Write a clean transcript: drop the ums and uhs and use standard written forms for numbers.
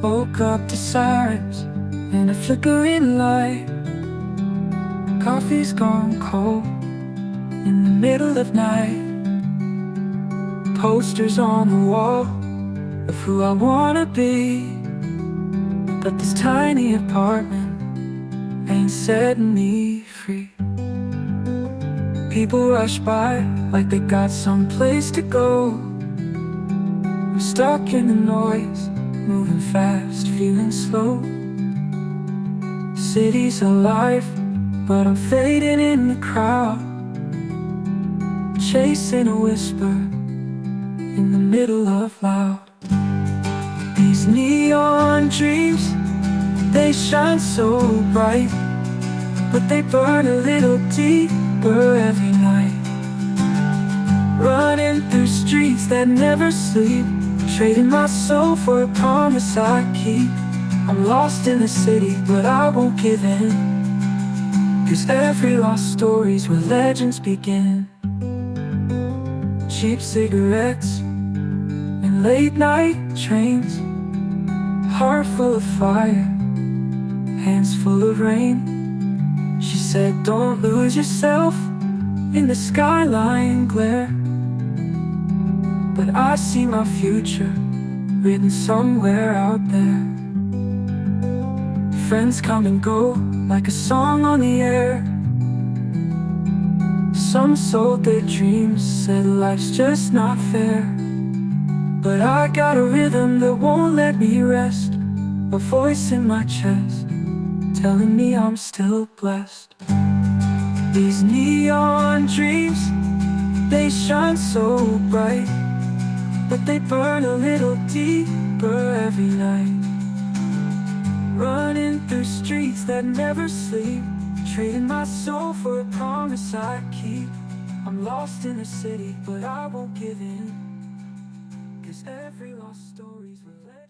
Woke up to sirens and a flickering light. Coffee's gone cold in the middle of night. Posters on the wall of who I wanna be, but this tiny apartment ain't setting me free. People rush by like they got someplace to go. I'm stuck in the noise, moving fast, feeling slow. City's alive, but I'm fading in the crowd, chasing a whisper in the middle of loud. These neon dreams, they shine so bright, but they burn a little deeper every night. Running through streets that never sleep, trading my soul for a promise I keep. I'm lost in the city, but I won't give in, 'cause every lost story's where legends begin. Cheap cigarettes and late night trains, heart full of fire, hands full of rain. She said, don't lose yourself in the skyline glare, but I see my future written somewhere out there. Friends come and go like a song on the air. Some sold their dreams, said life's just not fair, but I got a rhythm that won't let me rest, a voice in my chest telling me I'm still blessed. These neon dreams, they shine so bright, but they burn a little deeper every night. Running through streets that never sleep, trading my soul for a promise I keep. I'm lost in the city, but I won't give in, 'cause every lost story's with legends.